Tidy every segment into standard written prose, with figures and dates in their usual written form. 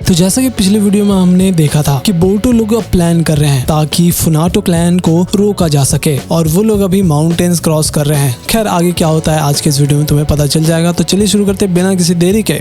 तो जैसा कि पिछले वीडियो में हमने देखा था कि बोरुतो लोग अब प्लान कर रहे हैं ताकि फुनाटो क्लैन को रोका जा सके और वो लोग अभी माउंटेन्स क्रॉस कर रहे हैं। खैर आगे क्या होता है आज के इस वीडियो में तुम्हें पता चल जाएगा। तो चलिए शुरू करते हैं बिना किसी देरी के।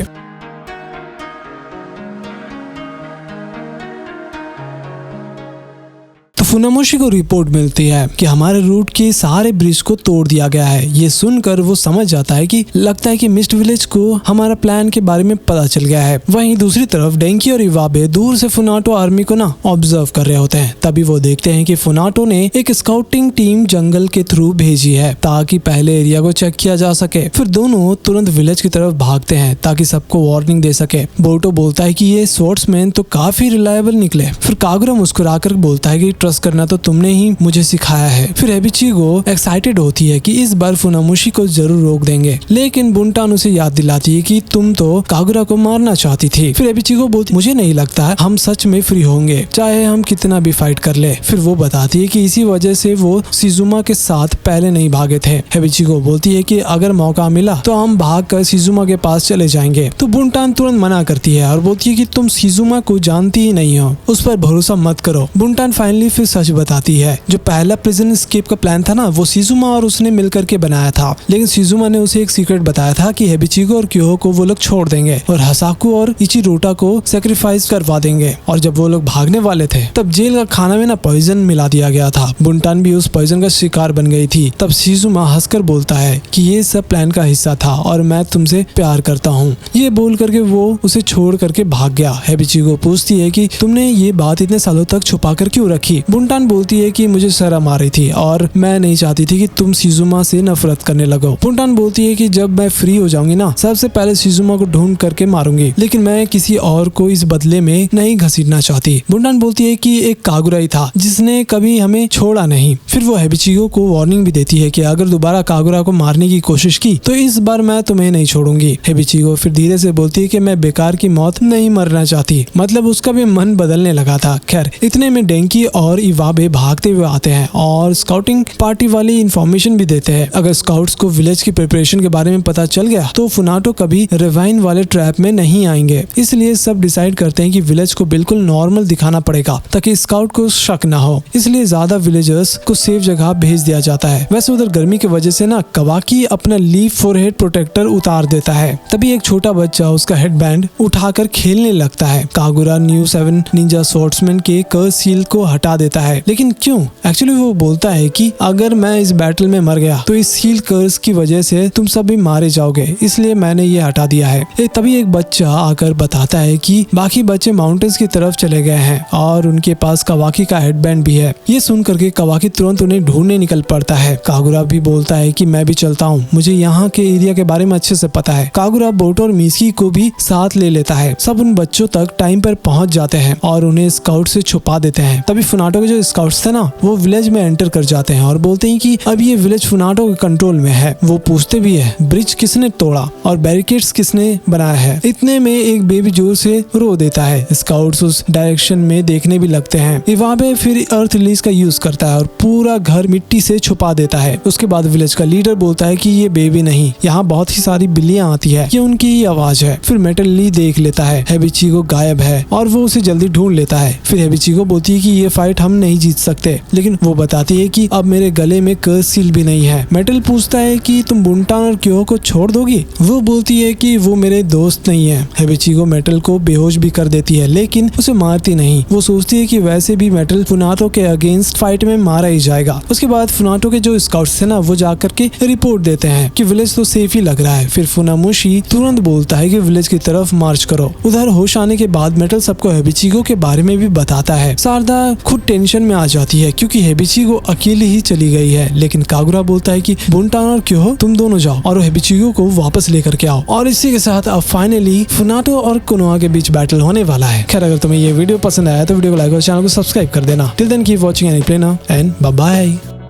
फुनामोशी को रिपोर्ट मिलती है कि हमारे रूट के सारे ब्रिज को तोड़ दिया गया है। ये सुनकर वो समझ जाता है कि लगता है कि मिस्ट विलेज को हमारा प्लान के बारे में पता चल गया है। वहीं दूसरी तरफ डेंकी और इवाबे दूर से फुनाटो आर्मी को ऑब्जर्व कर रहे होते हैं। तभी वो देखते हैं कि फुनाटो ने एक स्काउटिंग टीम जंगल के थ्रू भेजी है ताकि पहले एरिया को चेक किया जा सके। फिर दोनों तुरंत विलेज की तरफ भागते हैं ताकि सबको वार्निंग दे सके। बोरुतो बोलता है कि ये स्वॉर्ड्समैन तो काफी रिलायबल निकले। फिर कागुरा मुस्कुराकर बोलता है कि ट्रस्ट करना तो तुमने ही मुझे सिखाया है। फिर एबिचिगो एक्साइटेड होती है कि इस बार फुनामोशी को जरूर रोक देंगे, लेकिन बुंटान उसे याद दिलाती है कि तुम तो कागुरा को मारना चाहती थी। फिर एबिचिगो बोलती मुझे नहीं लगता है हम सच में फ्री होंगे चाहे हम कितना भी फाइट कर ले। फिर वो बताती है कि इसी वजह से वो शिजुमा के साथ पहले नहीं भागे थे। एबिचिगो बोलती है कि अगर मौका मिला तो हम भाग कर शिजुमा के पास चले जाएंगे। तो बुंटान तुरंत मना करती है और बोलती है कि तुम शिजुमा को जानती ही नहीं हो, उस पर भरोसा मत करो। बुंटान फाइनली फिर सच बताती है जो पहला प्रिजन एस्केप का प्लान था वो शिजुमा और उसने मिलकर के बनाया था, लेकिन शिजुमा ने उसे एक सीक्रेट बताया था कि एबिचिगो और क्योहो को वो लोग छोड़ देंगे और हसाकु और इचिरोटा को सैक्रिफाइस करवा देंगे। और जब वो लोग भागने वाले थे तब जेल का खाना में पॉइजन मिला दिया गया था। बुंटान भी उस पॉइजन का शिकार बन गई थी। तब शिजुमा हंसकर बोलता है कि ये सब प्लान का हिस्सा था और मैं तुमसे प्यार करता हूँ। ये बोल करके वो उसे छोड़ करके भाग गया। एबिचिगो पूछती है कि तुमने ये बात इतने सालों तक छुपा कर क्यों रखी। बुंटान बोलती है कि मुझे शर्म आ रही थी और मैं नहीं चाहती थी कि तुम शिजुमा से नफरत करने लगो। बुंटान बोलती है कि जब मैं फ्री हो जाऊंगी सबसे पहले शिजुमा को ढूंढ करके मारूंगी, लेकिन मैं किसी और को इस बदले में नहीं घसीटना चाहती। बुंटान बोलती है कि एक कागुरा ही था जिसने कभी हमें छोड़ा नहीं। फिर वो एबिचिगो को वार्निंग भी देती है कि अगर दोबारा कागुरा को मारने की कोशिश की तो इस बार मैं तुम्हें नहीं छोड़ूंगी। एबिचिगो फिर धीरे से बोलती है कि मैं बेकार की मौत नहीं मरना चाहती। मतलब उसका भी मन बदलने लगा था। खैर इतने में डेंकी और इवाबे भागते हुए आते हैं और स्काउटिंग पार्टी वाली इंफॉर्मेशन भी देते हैं। अगर स्काउट्स को विलेज की प्रिपरेशन के बारे में पता चल गया तो फुनाटो कभी रिवाइन वाले ट्रैप में नहीं आएंगे। इसलिए सब डिसाइड करते हैं कि विलेज को बिल्कुल नॉर्मल दिखाना पड़ेगा ताकि स्काउट को शक ना हो। इसलिए ज्यादा विलेजर्स को सेफ जगह भेज दिया जाता है। वैसे उधर गर्मी की वजह से कवाकी अपना लीफ फोरहेड प्रोटेक्टर उतार देता है। तभी एक छोटा बच्चा उसका हेडबैंड उठाकर खेलने लगता है। कागुरा न्यू 7 निंजा स्वॉर्ड्समैन के कर्स शील्ड को हटा देता है, लेकिन क्यों? एक्चुअली वो बोलता है कि अगर मैं इस बैटल में मर गया तो इस हील कर्स की वजह से तुम सब भी मारे जाओगे, इसलिए मैंने ये हटा दिया है। तभी एक बच्चा आकर बताता है कि बाकी बच्चे माउंटेन्स की तरफ चले गए हैं और उनके पास कवाकी का हेडबैंड भी है। ये सुन करके कवाकी तुरंत उन्हें ढूंढने निकल पड़ता है। कागुरा भी बोलता है कि मैं भी चलता हूँ, मुझे यहाँ के एरिया के बारे में अच्छे से पता है। कागुरा बोरुतो और मिसकी को भी साथ ले लेता है। सब उन बच्चों तक टाइम पर पहुंच जाते हैं और उन्हें स्काउट से छुपा देते हैं। तभी फुनाटो के जो स्काउट्स थे वो विलेज में एंटर कर जाते हैं और बोलते हैं कि अब ये विलेज फुनाटो के कंट्रोल में है। वो पूछते भी है ब्रिज किसने तोड़ा और बैरिकेड्स किसने बनाया है। इतने में एक बेबी जोर से रो देता है। स्काउट्स उस डायरेक्शन में देखने भी लगते हैं। इवाबे फिर अर्थ रिलीज का यूज करता है और पूरा घर मिट्टी से छुपा देता है। उसके बाद विलेज का लीडर बोलता है कि ये बेबी नहीं, यहाँ बहुत ही सारी बिल्लियां आती है, ये उनकी ही आवाज है। फिर मेटल ली देख लेता है एबिचिगो गायब है और वो उसे जल्दी ढूंढ लेता है। फिर एबिचिगो बोलती है कि ये फाइट हम नहीं जीत सकते, लेकिन वो बताती है कि अब मेरे गले में कर्स सील भी नहीं है। मेटल पूछता है कि तुम बुंटान और क्योहो को छोड़ दोगी। वो बोलती है कि वो मेरे दोस्त नहीं है। एबिचिगो मेटल को बेहोश भी कर देती है, लेकिन उसे मारती नहीं। वो सोचती है कि वैसे भी मेटल फुनाटो के अगेंस्ट फाइट में मारा ही जाएगा। उसके बाद फुनाटो के जो स्काउट्स थे वो जाकर के रिपोर्ट देते हैं कि विलेज तो सेफ ही लग रहा है। फिर फुनामोशी तुरंत बोलता है कि विलेज की तरफ मार्च करो। उधर होश आने के बाद मेटल सबको एबिचिगो के बारे में भी बताता है। शारदा खुद टेंशन में आ जाती है क्योंकि एबिचिगो अकेली ही चली गई है, लेकिन कागुरा बोलता है कि बुंटान और क्योहो तुम दोनों जाओ और एबिचिगो को वापस लेकर के आओ। और इसी के साथ अब फाइनली फुनाटो और कोनोहा के बीच बैटल होने वाला है। खैर अगर तुम्हें ये वीडियो पसंद आया तो वीडियो को लाइक और चैनल को सब्सक्राइब कर देना। Till then keep watching any play now and bye bye.